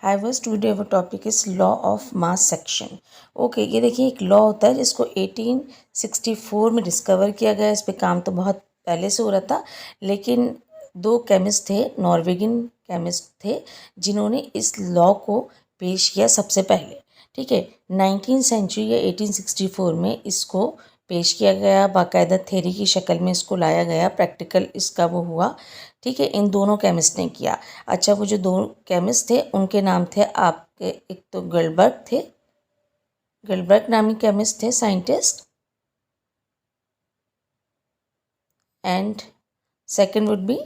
हाय वर्स, today our topic is law of mass section. Okay, ये देखिए एक लॉ होता है जिसको 1864 में डिस्कवर किया गया। इस पे काम तो बहुत पहले से हो रहा था, लेकिन दो केमिस्ट थे, नॉर्वेगियन केमिस्ट थे, जिन्होंने इस लॉ को पेश किया सबसे पहले। ठीक है, 19वीं सेंचुरी या 1864 में इसको पेश किया गया, बाकायदा थ्योरी की शक्ल में इसको लाया गया, प्रैक्टिकल इसका वो हुआ। ठीक है, इन दोनों केमिस्ट ने किया। अच्छा, वो जो दो केमिस्ट थे उनके नाम थे आपके, एक तो गलबर्ग थे, गलबर्ग नामी केमिस्ट थे, scientist, and second would be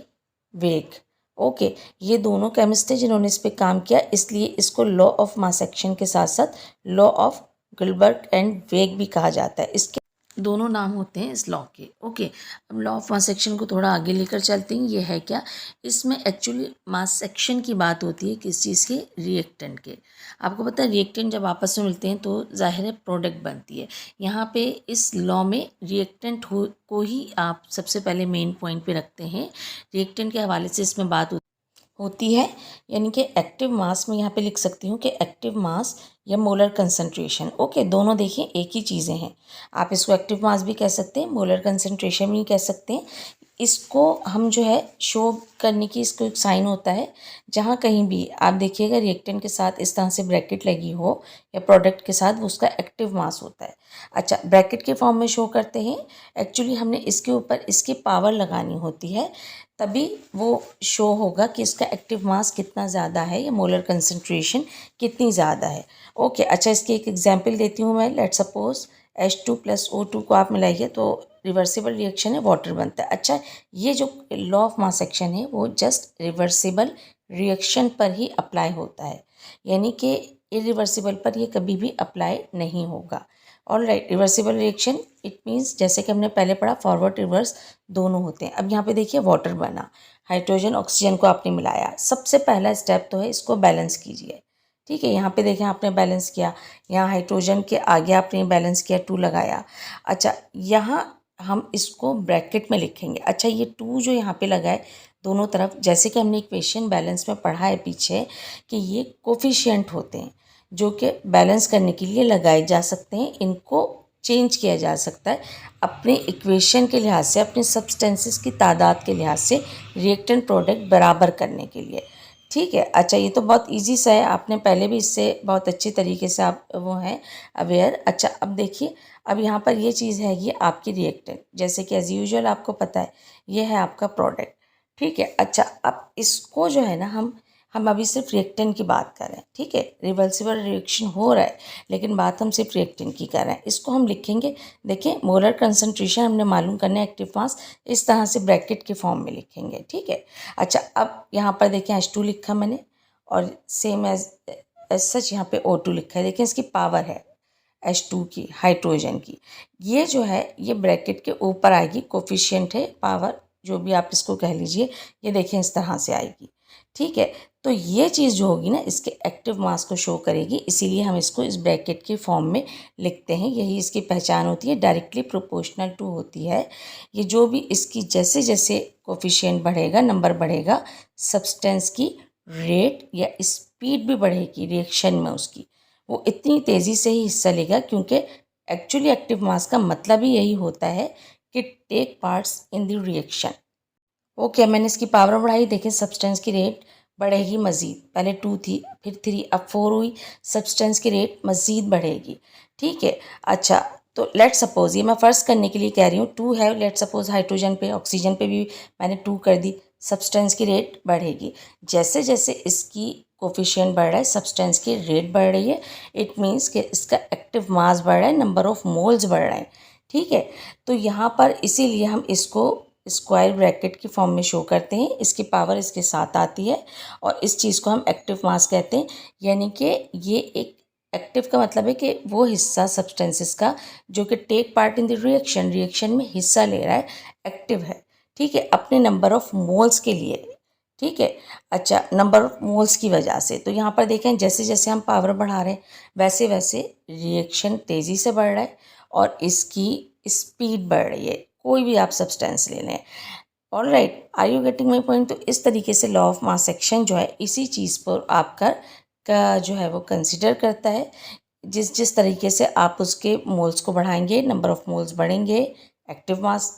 वेग। ओके, ये दोनों केमिस्ट थे जिन्होंने इस पे काम किया, इसलिए इसको लॉ ऑफ मास एक्शन के साथ साथ लॉ ऑफ गलबर्ग एंड वेग भी कहा जाता है। इसके दोनों नाम होते हैं इस लॉ के। ओके, अब लॉ ऑफ मास सेक्शन को थोड़ा आगे लेकर चलते हैं। ये है क्या, इसमें एक्चुअली मास सेक्शन की बात होती है किस चीज़ के, रिएक्टेंट के। आपको पता है रिएक्टेंट जब आपस में मिलते हैं तो जाहिर है प्रोडक्ट बनती है। यहाँ पे इस लॉ में रिएक्टेंट को ही आप सबसे पहले मेन पॉइंट पे रखते हैं। रिएक्टेंट के हवाले से इसमें बात होती है, यानी कि एक्टिव मास में यहाँ पे लिख सकती हूँ कि एक्टिव मास या मोलर कंसंट्रेशन। ओके, दोनों देखिए एक ही चीज़ें हैं। आप इसको एक्टिव मास भी कह सकते हैं, मोलर कंसंट्रेशन भी कह सकते हैं। इसको हम जो है शो करने की, इसको एक साइन होता है, जहाँ कहीं भी आप देखिएगा रिएक्टेंट के साथ इस तरह से ब्रैकेट लगी हो या प्रोडक्ट के साथ, वो उसका एक्टिव मास होता है। अच्छा, ब्रैकेट के फॉर्म में शो करते हैं। एक्चुअली हमने इसके ऊपर इसकी पावर लगानी होती है, तभी वो शो होगा कि इसका एक्टिव मास कितना ज़्यादा है या मोलर कंसंट्रेशन कितनी ज़्यादा है। ओके, अच्छा इसकी एक एग्जांपल देती हूँ मैं। लेट सपोज H2 + O2 को आप मिलाइए तो रिवर्सिबल रिएक्शन है, वाटर बनता है। अच्छा, ये जो लॉ ऑफ मास एक्शन है वो जस्ट रिवर्सिबल रिएक्शन पर ही अप्लाई होता है, यानी कि इरिवर्सिबल पर ये कभी भी अप्लाई नहीं होगा। All right, reversible reaction it means, जैसे कि हमने पहले पढ़ा, फॉरवर्ड रिवर्स दोनों होते हैं। अब यहाँ पे देखिए वाटर बना, हाइड्रोजन ऑक्सीजन को आपने मिलाया। सबसे पहला स्टेप तो है इसको बैलेंस कीजिए। ठीक है, यहाँ पे देखें आपने बैलेंस किया, यहाँ हाइड्रोजन के आगे आपने बैलेंस किया, 2 लगाया। अच्छा, यहाँ हम इसको ब्रैकेट में लिखेंगे। अच्छा, ये 2 जो यहाँ पे लगा है दोनों तरफ, जैसे कि हमने इक्वेशन बैलेंस में पढ़ा है पीछे, कि ये कोफिशिएंट होते हैं जो कि बैलेंस करने के लिए लगाए जा सकते हैं। इनको चेंज किया जा सकता है अपने इक्वेशन के लिहाज से, अपने सब्सटेंसेस की तादाद के लिहाज से, रिएक्टेंट प्रोडक्ट बराबर करने के लिए। ठीक है, अच्छा ये तो बहुत इजी सा है, आपने पहले भी इससे बहुत अच्छी तरीके से आप वो हैं अवेयर। अच्छा, अब देखिए, अब यहाँ पर ये चीज़ है, ये आपकी रिएक्टेंट, जैसे कि एज़ यूजुअल आपको पता है ये है आपका प्रोडक्ट। ठीक है, अच्छा अब इसको जो है ना, हम अभी सिर्फ रिएक्टेंट की बात कर रहे हैं। ठीक है, रिवर्सिबल रिएक्शन हो रहा है, लेकिन बात हम सिर्फ रिएक्टेंट की कर रहे हैं। इसको हम लिखेंगे, देखिए मोलर कंसंट्रेशन हमने मालूम करना है, एक्टिव मास, इस तरह से ब्रैकेट के फॉर्म में लिखेंगे। ठीक है, अच्छा अब यहाँ पर देखें H2 लिखा मैंने, और सेम एज सच यहाँ पे O2 लिखा है। देखें इसकी पावर है H2 की, हाइड्रोजन की, ये जो है ये ब्रैकेट के ऊपर आएगी, कोफिशिएंट है, पावर जो भी आप इसको कह लीजिए, ये देखें इस तरह से आएगी। ठीक है, तो ये चीज़ जो होगी ना, इसके एक्टिव मास को शो करेगी, इसीलिए हम इसको इस ब्रैकेट के फॉर्म में लिखते हैं। यही इसकी पहचान होती है, डायरेक्टली प्रोपोर्शनल टू होती है ये। जो भी इसकी जैसे जैसे कोफिशिएंट बढ़ेगा, नंबर बढ़ेगा, सब्सटेंस की रेट या स्पीड भी बढ़ेगी रिएक्शन में उसकी, वो इतनी तेज़ी से ही हिस्सा लेगा, क्योंकि एक्चुअली एक्टिव मास का मतलब ही यही होता है कि take parts in the reaction. Okay, मैंने इसकी पावर बढ़ाई, देखें सब्सटेंस की रेट बढ़ेगी मज़ीद, पहले 2 थी, फिर 3, अब 4 हुई, सब्सटेंस की रेट मज़ीद बढ़ेगी। ठीक है, अच्छा तो लेट सपोज, ये मैं फ़र्ज़ करने के लिए कह रही हूँ, 2 है, लेट सपोज हाइड्रोजन पे, ऑक्सीजन पे भी मैंने 2 कर दी, सब्सटेंस की रेट बढ़ेगी। जैसे जैसे इसकी कोफिशिएंट बढ़ रहा है, सब्सटेंस की रेट बढ़ रही है, इट मीन्स कि इसका एक्टिव मास बढ़ रहा है, नंबर ऑफ मोल्स बढ़ रहे हैं। ठीक है, तो यहाँ पर इसीलिए हम इसको स्क्वायर ब्रैकेट की फॉर्म में शो करते हैं, इसकी पावर इसके साथ आती है, और इस चीज़ को हम एक्टिव मास कहते हैं। यानी कि ये एक एक्टिव का मतलब है कि वो हिस्सा सब्सटेंसेस का जो कि take part in the reaction, reaction में हिस्सा ले रहा है, एक्टिव है। ठीक है, अपने नंबर ऑफ मोल्स के लिए। ठीक है, अच्छा नंबर ऑफ मोल्स की वजह से, तो यहाँ पर देखें जैसे जैसे हम पावर बढ़ा रहे हैं वैसे वैसे रिएक्शन तेज़ी से बढ़ रहा है और इसकी स्पीड बढ़ रही है, कोई भी आप सब्सटेंस ले लें। All right, are you getting my point. तो इस तरीके से लॉ ऑफ मास एक्शन जो है इसी चीज़ पर आपका का जो है वो कंसिडर करता है। जिस जिस तरीके से आप उसके मोल्स को बढ़ाएंगे, नंबर ऑफ़ मोल्स बढ़ेंगे, एक्टिव मास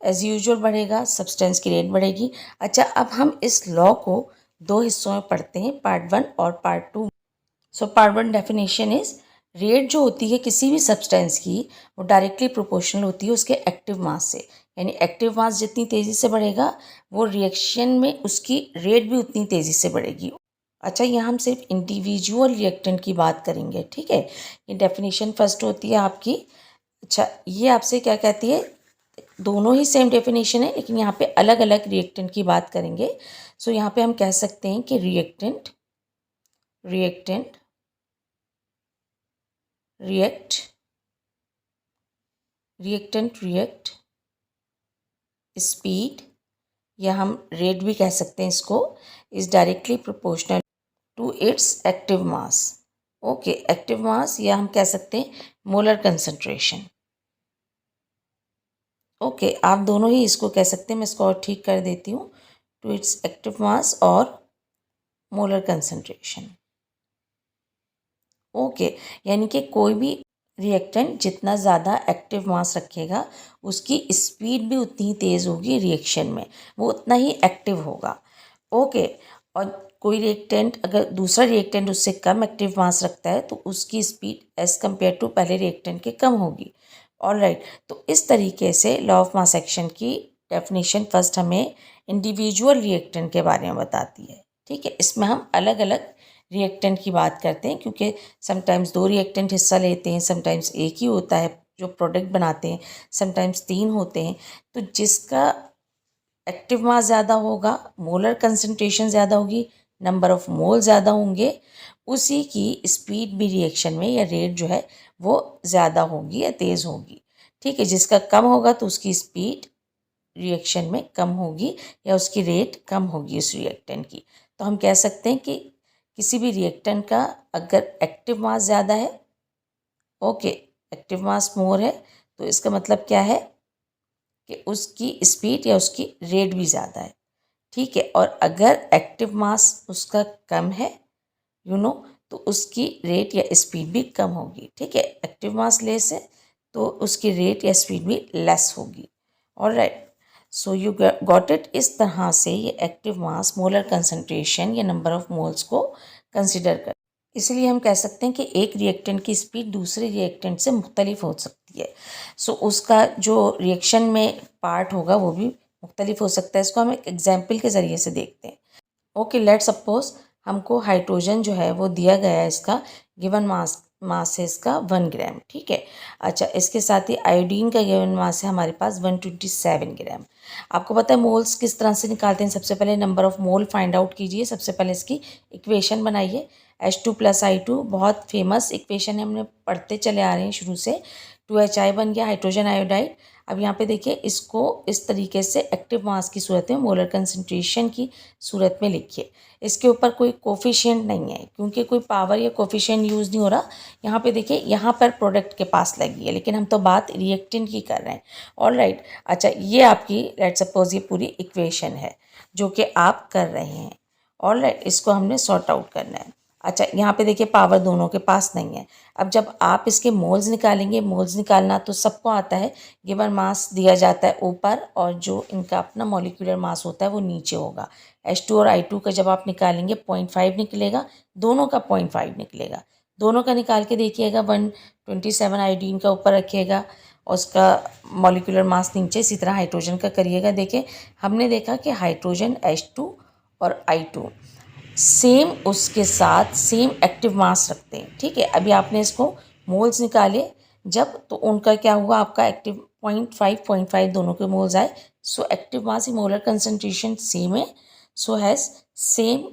एज़ यूजुअल बढ़ेगा, सब्सटेंस की रेट बढ़ेगी। अच्छा, अब हम इस लॉ को दो हिस्सों में पढ़ते हैं, पार्ट 1 और part 2। So part 1 definition is, rate जो होती है किसी भी सब्सटेंस की वो डायरेक्टली प्रोपोर्शनल होती है उसके एक्टिव मास से। यानी एक्टिव मास जितनी तेज़ी से बढ़ेगा वो रिएक्शन में उसकी रेट भी उतनी तेज़ी से बढ़ेगी। अच्छा, यहाँ हम सिर्फ इंडिविजुअल रिएक्टेंट की बात करेंगे, ठीक है। ये डेफिनेशन फर्स्ट होती है आपकी। अच्छा, ये आपसे क्या कहती है, दोनों ही सेम डेफिनेशन है लेकिन यहाँ पे अलग अलग रिएक्टेंट की बात करेंगे। सो यहाँ पे हम कह सकते हैं कि reactant reactant react reactant react speed, या हम रेट भी कह सकते हैं इसको, is directly proportional to its active mass. Okay, active mass, या हम कह सकते हैं मोलर कंसंट्रेशन। ओके, आप दोनों ही इसको कह सकते हैं, मैं इसको और ठीक कर देती हूँ, टू इट्स एक्टिव मास और मोलर कंसंट्रेशन। ओके, यानी कि कोई भी रिएक्टेंट जितना ज़्यादा एक्टिव मास रखेगा उसकी स्पीड भी उतनी ही तेज़ होगी रिएक्शन में, वो उतना ही एक्टिव होगा। ओके, और कोई रिएक्टेंट अगर दूसरा रिएक्टेंट उससे कम एक्टिव मास रखता है तो उसकी स्पीड एज़ कम्पेयर टू पहले रिएक्टेंट के कम होगी। ऑलराइट, तो इस तरीके से लॉ ऑफ मास एक्शन की डेफिनेशन फर्स्ट हमें इंडिविजुअल रिएक्टेंट के बारे में बताती है, ठीक है। इसमें हम अलग अलग रिएक्टेंट की बात करते हैं क्योंकि समटाइम्स दो रिएक्टेंट हिस्सा लेते हैं, समटाइम्स एक ही होता है जो प्रोडक्ट बनाते हैं, समटाइम्स तीन होते हैं। तो जिसका एक्टिव मास ज़्यादा होगा, मोलर कंसंट्रेशन ज़्यादा होगी, नंबर ऑफ मोल ज़्यादा होंगे, उसी की स्पीड भी रिएक्शन में या रेट जो है वो ज़्यादा होगी या तेज़ होगी, ठीक है। जिसका कम होगा तो उसकी स्पीड रिएक्शन में कम होगी या उसकी रेट कम होगी उस रिएक्टेंट की। तो हम कह सकते हैं कि किसी भी रिएक्टेंट का अगर एक्टिव मास ज़्यादा है, ओके, एक्टिव मास मोर है, तो इसका मतलब क्या है कि उसकी स्पीड या उसकी रेट भी ज़्यादा है, ठीक है। और अगर एक्टिव मास उसका कम है, तो उसकी रेट या स्पीड भी कम होगी, ठीक है। एक्टिव मास लेस है तो उसकी रेट या स्पीड भी लेस होगी। Alright, so you got it. इस तरह से ये एक्टिव मास, मोलर कंसंट्रेशन या नंबर ऑफ मोल्स को कंसिडर कर, इसलिए हम कह सकते हैं कि एक रिएक्टेंट की स्पीड दूसरे रिएक्टेंट से मुख्तलिफ हो सकती है। सो उसका जो रिएक्शन में पार्ट होगा वो भी मुख्तलिफ हो सकता है। इसको हम एक एग्जाम्पल के ज़रिए से देखते हैं। ओके, लेट सपोज हमको हाइड्रोजन जो है वो दिया गया है, इसका गिवन मास है इसका 1 ग्राम, ठीक है। अच्छा, इसके साथ ही आयोडीन का गिवन मास है हमारे पास 127 ग्राम। आपको पता है मोल्स किस तरह से निकालते हैं। सबसे पहले number of mole find out कीजिए, सबसे पहले इसकी इक्वेशन बनाइए, H2+I2, बहुत फेमस इक्वेशन है, हमने पढ़ते चले आ रहे हैं शुरू से। 2HI बन गया, हाइड्रोजन आयोडाइड। अब यहाँ पे देखिए, इसको इस तरीके से एक्टिव मास की सूरत में, मोलर कंसंट्रेशन की सूरत में लिखिए। इसके ऊपर कोई कोफिशिएंट नहीं है क्योंकि कोई पावर या कोफिशिएंट यूज़ नहीं हो रहा। यहाँ पे देखिए, यहाँ पर प्रोडक्ट के पास लगी है लेकिन हम तो बात रिएक्टेंट की कर रहे हैं। ऑलराइट, अच्छा, ये आपकी लेट्स सपोज ये पूरी इक्वेशन है जो कि आप कर रहे हैं। ऑलराइट, इसको हमने सॉर्ट आउट करना है। अच्छा, यहाँ पे देखिए पावर दोनों के पास नहीं है। अब जब आप इसके मोल्स निकालेंगे, मोल्स निकालना तो सबको आता है, गिवन मास दिया जाता है ऊपर और जो इनका अपना मॉलिक्यूलर मास होता है वो नीचे होगा। H2 और I2 का जब आप निकालेंगे 0.5 निकलेगा, दोनों का 0.5 निकलेगा। दोनों का निकाल के देखिएगा, 127 आयोडीन का ऊपर रखिएगा और उसका मॉलिक्यूलर मास नीचे। इसी तरह हाइड्रोजन का करिएगा। देखिए, हमने देखा कि हाइड्रोजन H2 और I2 सेम उसके साथ सेम एक्टिव मास रखते हैं, ठीक है। अभी आपने इसको मोल्स निकाले जब, तो उनका क्या हुआ, आपका एक्टिव 0.5 दोनों के मोल्स आए। सो एक्टिव मास ही मोलर कंसंट्रेशन सेम है, so has same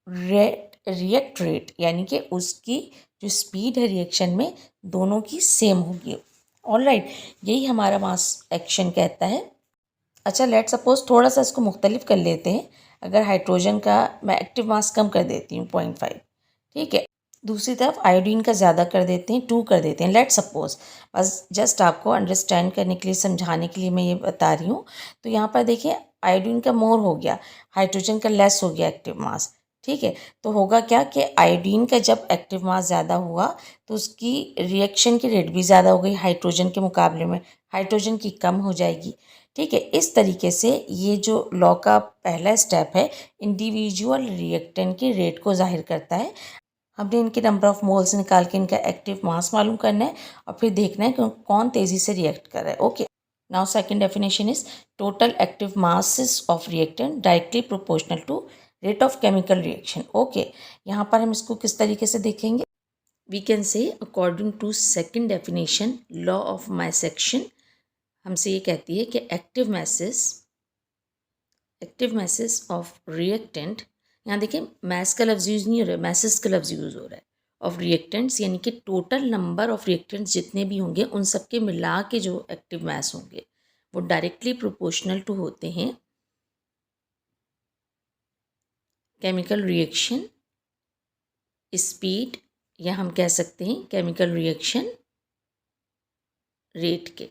react rate, यानी कि उसकी जो स्पीड है रिएक्शन में दोनों की सेम होगी। ऑलराइट, यही हमारा मास एक्शन कहता है। अच्छा, लेट सपोज थोड़ा सा इसको मुख्तलिफ कर लेते हैं। अगर हाइड्रोजन का मैं एक्टिव मास कम कर देती हूँ 0.5, ठीक है, दूसरी तरफ आयोडीन का ज़्यादा कर देते हैं, 2 कर देते हैं, लेट सपोज। बस जस्ट आपको अंडरस्टैंड करने के लिए, समझाने के लिए मैं ये बता रही हूँ। तो यहाँ पर देखिए, आयोडीन का मोर हो गया, हाइड्रोजन का लेस हो गया एक्टिव मास, ठीक है। तो होगा क्या कि आयोडीन का जब एक्टिव मास ज़्यादा हुआ तो उसकी रिएक्शन की रेट भी ज़्यादा हो गई हाइड्रोजन के मुकाबले में, हाइड्रोजन की कम हो जाएगी। ठीक है, इस तरीके से ये जो लॉ का पहला स्टेप है इंडिविजुअल रिएक्टेंट के रेट को जाहिर करता है। हमने इनके नंबर ऑफ मोल्स निकाल के इनका एक्टिव मास मालूम करना है और फिर देखना है कि कौन तेज़ी से रिएक्ट कर रहा है। Okay, now second definition is total active masses of reactant directly proportional to rate of chemical reaction. Okay, यहाँ पर हम इसको किस तरीके से देखेंगे? We can say according to second definition law of mass action हमसे ये कहती है कि एक्टिव मैसेस ऑफ रिएक्टेंट, यहाँ देखिए मैस का लफ्ज़ यूज़ नहीं हो रहा है, मैसेस का लफ्ज़ यूज़ हो रहा है, ऑफ रिएक्टेंट्स, यानी कि टोटल नंबर ऑफ रिएक्टेंट्स जितने भी होंगे उन सब के मिला के जो एक्टिव मैस होंगे वो डायरेक्टली प्रोपोर्शनल टू होते हैं केमिकल रिएक्शन स्पीड, या हम कह सकते हैं केमिकल रिएक्शन रेट के।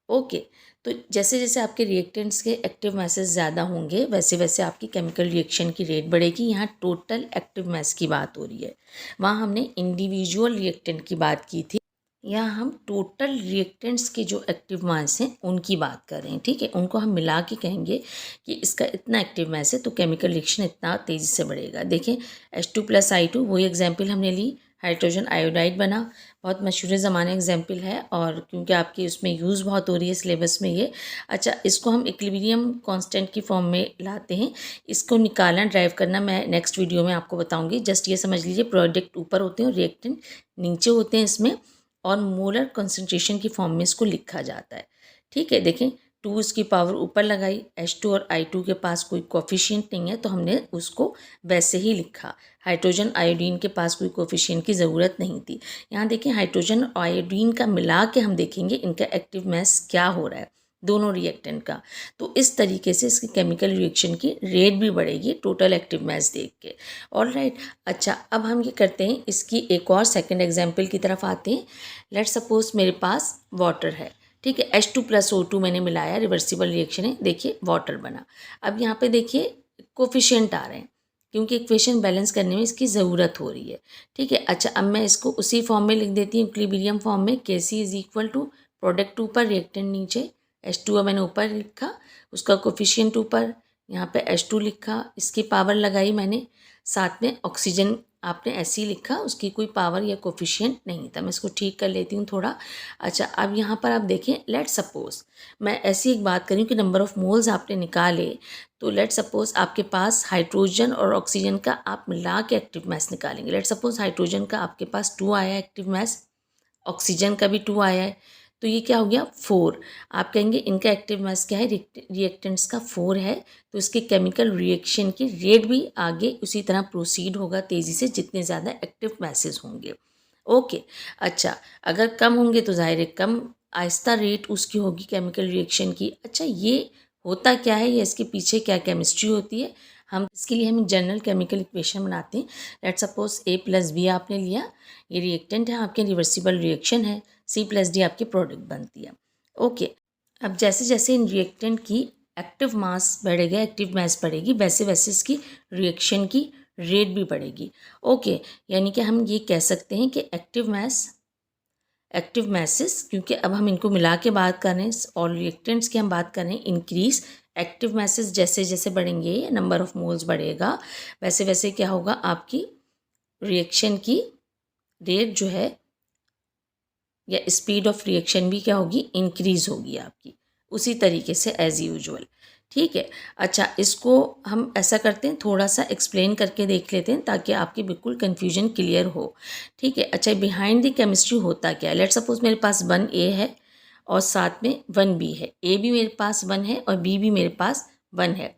ओके, तो जैसे जैसे आपके रिएक्टेंट्स के एक्टिव मैसेज ज़्यादा होंगे वैसे वैसे आपकी केमिकल रिएक्शन की रेट बढ़ेगी। यहाँ टोटल एक्टिव मैस की बात हो रही है, वहाँ हमने इंडिविजुअल रिएक्टेंट की बात की थी, यहाँ हम टोटल रिएक्टेंट्स के जो एक्टिव मास हैं उनकी बात कर रहे हैं। ठीक है, उनको हम मिला के कहेंगे कि इसका इतना एक्टिव मास है तो केमिकल रिएक्शन इतना तेज़ी से बढ़ेगा। देखें H2+I2 वही एग्जाम्पल हमने ली, हाइड्रोजन आयोडाइड बना, बहुत मशहूर ज़माने एग्जाम्पल है और क्योंकि आपकी उसमें यूज़ बहुत हो रही है सिलेबस में ये। अच्छा, इसको हम इक्विलिब्रियम कांस्टेंट की फॉर्म में लाते हैं, इसको निकालना ड्राइव करना मैं नेक्स्ट वीडियो में आपको बताऊंगी। जस्ट ये समझ लीजिए प्रोडक्ट ऊपर होते हैं और रिएक्टेंट नीचे होते हैं इसमें, और मोलर कंसंट्रेशन की फॉर्म में इसको लिखा जाता है। ठीक है, देखें 2 इसकी पावर ऊपर लगाई, H2 और I2 के पास कोई कोफिशिएंट नहीं है तो हमने उसको वैसे ही लिखा। हाइड्रोजन आयोडीन के पास कोई कोफिशिएंट की ज़रूरत नहीं थी। यहाँ देखें हाइड्रोजन और आयोडीन का मिला के हम देखेंगे इनका एक्टिव मास क्या हो रहा है दोनों रिएक्टेंट का, तो इस तरीके से इसकी केमिकल रिएक्शन की रेट भी बढ़ेगी टोटल एक्टिव मास देख के। ऑलराइट, अच्छा अब हम ये करते हैं इसकी एक और सेकंड एग्जांपल की तरफ आते हैं। लेट्स सपोज मेरे पास वाटर है, ठीक है, H2+O2 मैंने मिलाया, रिवर्सिबल रिएक्शन है, देखिए वाटर बना। अब यहाँ पे देखिए कोफिशिएंट आ रहे हैं क्योंकि इक्वेशन बैलेंस करने में इसकी ज़रूरत हो रही है। ठीक है, अच्छा अब मैं इसको उसी फॉर्म में लिख देती हूँ इक्विलिब्रियम फॉर्म में, Kc is equal to product ऊपर रिएक्टेंट नीचे, H2 मैंने ऊपर लिखा, उसका कोफिशिएंट ऊपर, यहाँ पे H2 लिखा, इसकी पावर लगाई मैंने, साथ में ऑक्सीजन आपने ऐसे ही लिखा, उसकी कोई पावर या कोफिशिएंट नहीं था। मैं इसको ठीक कर लेती हूँ थोड़ा। अच्छा अब यहाँ पर आप देखें, लेट सपोज मैं ऐसी एक बात करूँ कि नंबर ऑफ मोल्स आपने निकाले, तो लेट सपोज आपके पास हाइड्रोजन और ऑक्सीजन का आप मिला के एक्टिव मास निकालेंगे। लेट सपोज हाइड्रोजन का आपके पास 2 आया एक्टिव मास, ऑक्सीजन का भी 2 आया है, तो ये क्या हो गया 4। आप कहेंगे इनका एक्टिव मास क्या है, रिएक्टेंट्स का 4 है, तो इसके केमिकल रिएक्शन की रेट भी आगे उसी तरह प्रोसीड होगा तेज़ी से जितने ज़्यादा एक्टिव मासेस होंगे। ओके, अच्छा अगर कम होंगे तो ज़ाहिर है कम आहिस्ता रेट उसकी होगी केमिकल रिएक्शन की। अच्छा ये होता क्या है या इसके पीछे क्या केमिस्ट्री होती है, हम इसके लिए हम एक जनरल केमिकल इक्वेशन बनाते हैं। लेट सपोज A+B आपने लिया, ये रिएक्टेंट है आपके, रिवर्सिबल रिएक्शन है, C+D आपकी प्रोडक्ट बनती है। ओके, अब जैसे जैसे इन रिएक्टेंट की एक्टिव मास बढ़ेगा, एक्टिव मास बढ़ेगी, वैसे वैसे इसकी रिएक्शन की रेट भी बढ़ेगी। ओके, यानी कि हम ये कह सकते हैं कि एक्टिव मैसेस, क्योंकि अब हम इनको मिला के बात कर रहे हैं और रिएक्टेंट्स की हम बात कर रहे हैं, इंक्रीज एक्टिव मैसेस जैसे जैसे बढ़ेंगे, नंबर ऑफ मोल्स बढ़ेगा, वैसे वैसे क्या होगा आपकी रिएक्शन की रेट जो है या स्पीड ऑफ रिएक्शन भी क्या होगी, इंक्रीज होगी आपकी, उसी तरीके से एज यूजुअल। ठीक है, अच्छा इसको हम ऐसा करते हैं, थोड़ा सा एक्सप्लेन करके देख लेते हैं ताकि आपकी बिल्कुल कन्फ्यूजन क्लियर हो। ठीक है, अच्छा बिहाइंड द केमिस्ट्री होता क्या है। लेट सपोज मेरे पास 1A है और साथ में 1B है, A भी मेरे पास 1 है और B भी मेरे पास 1 है।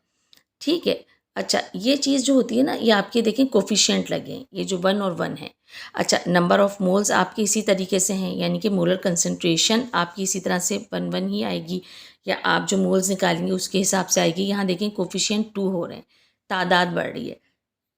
ठीक है, अच्छा ये चीज़ जो होती है ना, ये आपके देखें कोफिशिएंट लगे हैं, ये जो 1 और 1 है। अच्छा नंबर ऑफ मोल्स आपके इसी तरीके से हैं, यानी कि मोलर कंसंट्रेशन आपकी इसी तरह से 1 ही आएगी, या आप जो मोल्स निकालेंगे उसके हिसाब से आएगी। यहाँ देखें कोफिशिएंट 2 हो रहे हैं, तादाद बढ़ रही है।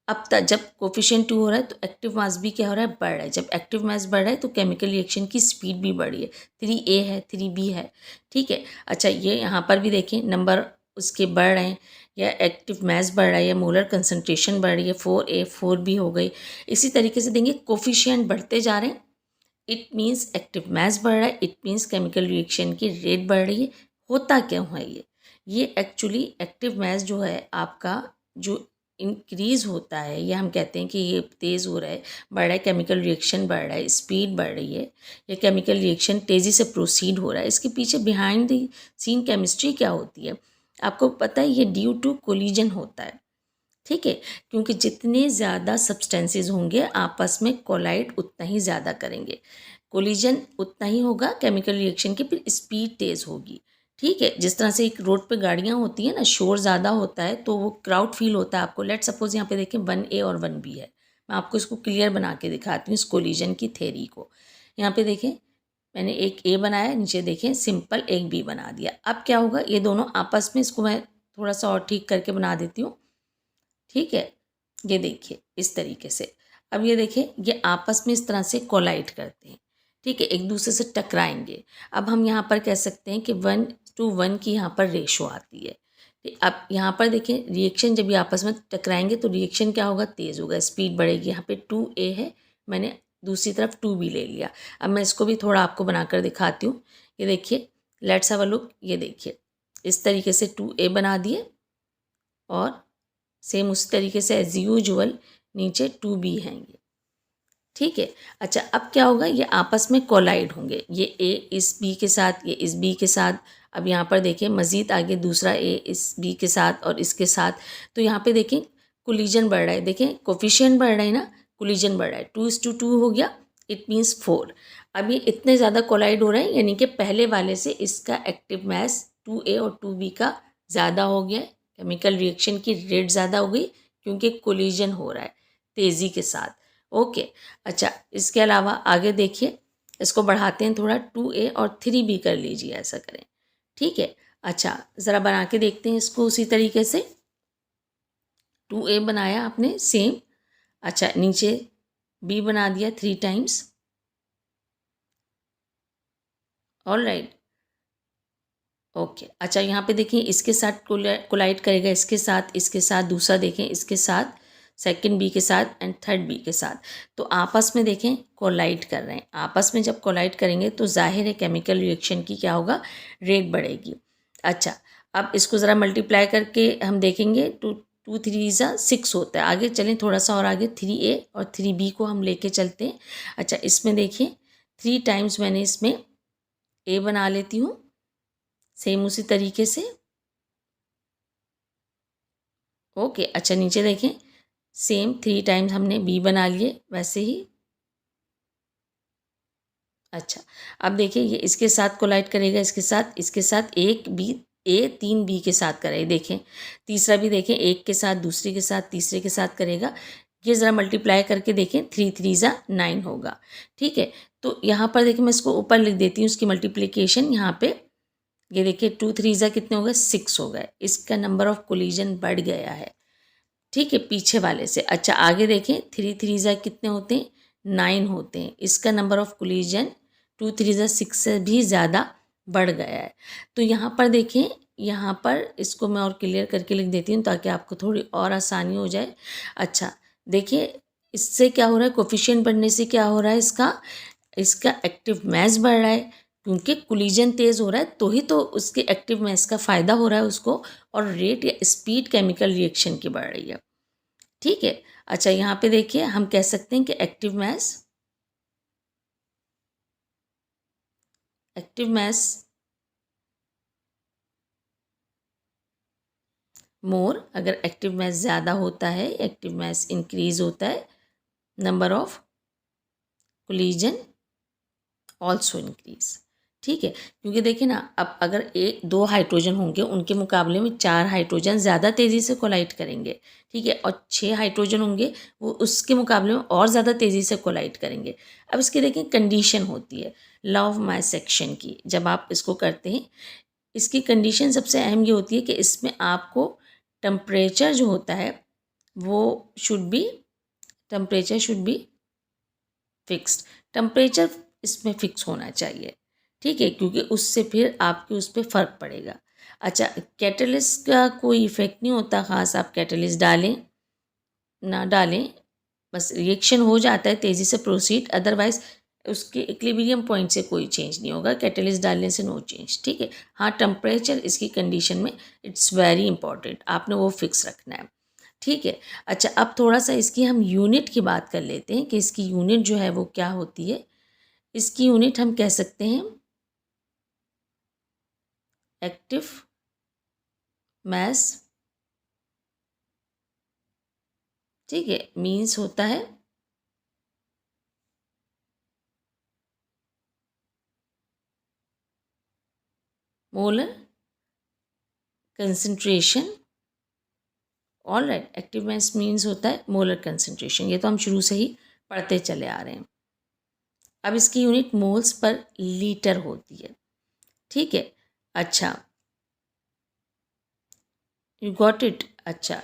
अब तक जब कोफिशिएंट 2 हो रहा है तो एक्टिव मास भी क्या हो रहा है, बढ़ रहा है। जब एक्टिव मास बढ़ रहा है तो केमिकल रिएक्शन की स्पीड भी बढ़ रही है। 3A है, 3B है। ठीक है, अच्छा ये यहाँ पर भी देखें नंबर उसके बढ़ रहे हैं, या एक्टिव मास बढ़ रहा है या मोलर कंसंट्रेशन बढ़ रही है, 4A 4B हो गई, इसी तरीके से देंगे कोफिशिएंट बढ़ते जा रहे हैं, इट मीन्स एक्टिव मास बढ़ रहा है, इट मीन्स केमिकल रिएक्शन की रेट बढ़ रही है। होता क्यों है ये एक्चुअली एक्टिव मास जो है आपका जो इंक्रीज होता है, या हम कहते हैं कि ये तेज़ हो रहा है, बढ़ रहा है, केमिकल रिएक्शन बढ़ रहा है, स्पीड बढ़ रही है, या केमिकल रिएक्शन तेज़ी से प्रोसीड हो रहा है, इसके पीछे बिहाइंड द सीन केमिस्ट्री क्या होती है आपको पता है? ये ड्यू टू कोलिजन होता है, ठीक है, क्योंकि जितने ज़्यादा सब्सटेंसेस होंगे आपस में कोलाइड उतना ही ज़्यादा करेंगे, कोलिजन उतना ही होगा, केमिकल रिएक्शन की फिर स्पीड तेज़ होगी, ठीक है। जिस तरह से एक रोड पे गाड़ियाँ होती हैं ना, शोर ज़्यादा होता है तो वो क्राउड फील होता है आपको। लेट सपोज यहाँ पे देखें 1A और 1B है, मैं आपको इसको क्लियर बना के दिखाती हूँ इस कोलिजन की थेरी को। यहाँ पे देखें मैंने एक A बनाया, नीचे देखें सिंपल एक B बना दिया। अब क्या होगा, ये दोनों आपस में, इसको मैं थोड़ा सा और ठीक करके बना देती हूँ, ठीक है। ये देखिए इस तरीके से, अब ये देखिए ये आपस में इस तरह से कोलाइड करते हैं, ठीक है, एक दूसरे से टकराएंगे। अब हम यहाँ पर कह सकते हैं कि 1:1 की यहाँ पर रेशो आती है। अब यहाँ पर देखें रिएक्शन जब ये आपस में टकराएंगे तो रिएक्शन क्या होगा, तेज़ होगा, स्पीड बढ़ेगी। यहाँ पे 2A है, मैंने दूसरी तरफ 2B ले लिया। अब मैं इसको भी थोड़ा आपको बनाकर दिखाती हूँ। ये देखिए, लेट्स हैव अ लुक, ये देखिए इस तरीके से 2A बना दिए और सेम उसी तरीके से एज यूजुअल नीचे 2B हैं ये, ठीक है। अच्छा अब क्या होगा, ये आपस में कोलाइड होंगे, ये A इस B के साथ, ये इस B के साथ। अब यहाँ पर देखें मज़ीद आगे दूसरा A इस B के साथ और इसके साथ, तो यहाँ पे देखें कोलिजन बढ़ रहा है, देखें कोफिशिएंट बढ़ रहा है ना, कोलिजन बढ़ रहा है, 2:2 हो गया, इट मीन्स 4। अब ये इतने ज़्यादा कोलाइड हो रहे हैं, यानी कि पहले वाले से इसका एक्टिव मास 2A और 2B का ज़्यादा हो गया है, केमिकल रिएक्शन की रेट ज़्यादा हो गई क्योंकि कोलिजन हो रहा है तेज़ी के साथ, ओके। अच्छा इसके अलावा आगे देखिए, इसको बढ़ाते हैं थोड़ा, 2A और 3B कर लीजिए, ऐसा करें, ठीक है। अच्छा ज़रा बना के देखते हैं इसको उसी तरीके से, 2A बनाया आपने सेम, अच्छा नीचे B बना दिया 3 टाइम्स, ऑल राइट, ओके। अच्छा यहाँ पे देखिए इसके साथ कोलाइड करेगा, इसके साथ दूसरा देखें, इसके साथ सेकंड B के साथ एंड थर्ड B के साथ, तो आपस में देखें कोलाइड कर रहे हैं। आपस में जब कोलाइड करेंगे तो जाहिर है केमिकल रिएक्शन की क्या होगा, रेट बढ़ेगी। अच्छा अब इसको ज़रा मल्टीप्लाई करके हम देखेंगे, 2 2 3 6 होता है। आगे चलें थोड़ा सा और आगे, 3A और 3B को हम लेके चलते हैं। अच्छा इसमें देखिए 3 टाइम्स मैंने इसमें A बना लेती हूँ, सेम उसी तरीके से, ओके। अच्छा नीचे देखें सेम 3 टाइम्स हमने B बना लिए वैसे ही। अच्छा अब देखिए ये इसके साथ कोलाइड करेगा, इसके साथ एक B A 3B के साथ करेगा, देखें तीसरा भी देखें, एक के साथ, दूसरे के साथ, तीसरे के साथ करेगा। ये ज़रा मल्टीप्लाई करके देखें, 3 3 9 होगा, ठीक है। तो यहाँ पर देखिए मैं इसको ऊपर लिख देती हूँ इसकी मल्टीप्लिकेशन, यहाँ पे ये देखिए 2 3 कितने हो गए, 6 हो गए, इसका नंबर ऑफ कोलिजन बढ़ गया है, ठीक है, पीछे वाले से। अच्छा आगे देखें 3 3 कितने होते हैं, 9 होते हैं, इसका नंबर ऑफ कोलिजन 2 3 6 से भी ज़्यादा बढ़ गया है। तो यहाँ पर देखें, यहाँ पर इसको मैं और क्लियर करके लिख देती हूँ ताकि आपको थोड़ी और आसानी हो जाए। अच्छा देखिए इससे क्या हो रहा है, कोफिशिएंट बढ़ने से क्या हो रहा है, इसका इसका एक्टिव मास बढ़ रहा है, क्योंकि कोलिजन तेज़ हो रहा है तो ही तो उसके एक्टिव मास का फ़ायदा हो रहा है उसको, और रेट या स्पीड केमिकल रिएक्शन की बढ़ रही है, ठीक है। अच्छा यहाँ पे देखिए हम कह सकते हैं कि एक्टिव मास मोर, अगर एक्टिव मास ज़्यादा होता है, एक्टिव मास इंक्रीज होता है, number of collision also increase, ठीक है। क्योंकि देखिए ना, अब अगर एक 2 हाइड्रोजन होंगे उनके मुकाबले में 4 हाइड्रोजन ज़्यादा तेज़ी से कोलाइड करेंगे, ठीक है, और 6 हाइड्रोजन होंगे वो उसके मुकाबले में और ज़्यादा तेज़ी से कोलाइड करेंगे। अब इसकी देखिए कंडीशन होती है लॉ ऑफ माइसेक्शन की, जब आप इसको करते हैं इसकी कंडीशन सबसे अहम ये होती है कि इसमें आपको टेम्परेचर जो होता है वो temperature should be fixed, temperature इसमें फिक्स होना चाहिए, ठीक है, क्योंकि उससे फिर आपके उस पर फ़र्क पड़ेगा। अच्छा, कैटलिस्ट का कोई इफ़ेक्ट नहीं होता ख़ास, आप कैटलिस्ट डालें ना डालें, बस रिएक्शन हो जाता है, तेज़ी से प्रोसीड, अदरवाइज़ उसके इक्विलिब्रियम पॉइंट से कोई चेंज नहीं होगा, कैटलिस्ट डालने से नो चेंज, ठीक है। हाँ, टेम्परेचर इसकी कंडीशन में इट्स वेरी इंपॉर्टेंट, आपने वो फिक्स रखना है, ठीक है। अच्छा, अब थोड़ा सा इसकी हम यूनिट की बात कर लेते हैं कि इसकी यूनिट जो है वो क्या होती है। इसकी यूनिट हम कह सकते हैं एक्टिव मास, ठीक है, मीन्स होता है molar concentration. Alright, active mass means होता है मोलर कंसंट्रेशन, ये तो हम शुरू से ही पढ़ते चले आ रहे हैं। अब इसकी यूनिट मोल्स पर लीटर होती है, ठीक है। अच्छा, यू गॉट इट। अच्छा,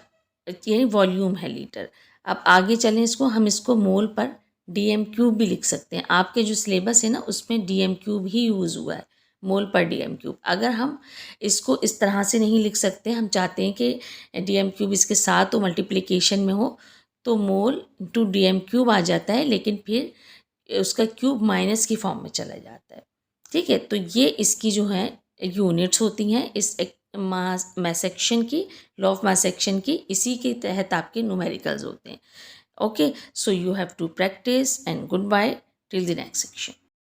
ये वॉल्यूम है लीटर। अब आगे चलें, इसको हम इसको मोल पर डीएम क्यूब भी लिख सकते हैं। आपके जो सिलेबस है ना उसमें डीएम क्यूब ही यूज़ हुआ है, मोल पर डीएम क्यूब। अगर हम इसको इस तरह से नहीं लिख सकते, हम चाहते हैं कि डीएम क्यूब इसके साथ हो, मल्टीप्लिकेशन में हो, तो मोल इंटू डीएम क्यूब आ जाता है, लेकिन फिर उसका क्यूब माइनस की फॉर्म में चला जाता है, ठीक है। तो ये इसकी जो है यूनिट्स होती हैं इस मास मैस सेक्शन की, लॉ ऑफ मास सेक्शन की, इसी के तहत आपके न्यूमेरिकल्स होते हैं। Okay, so you have to practise and good bye till the next section.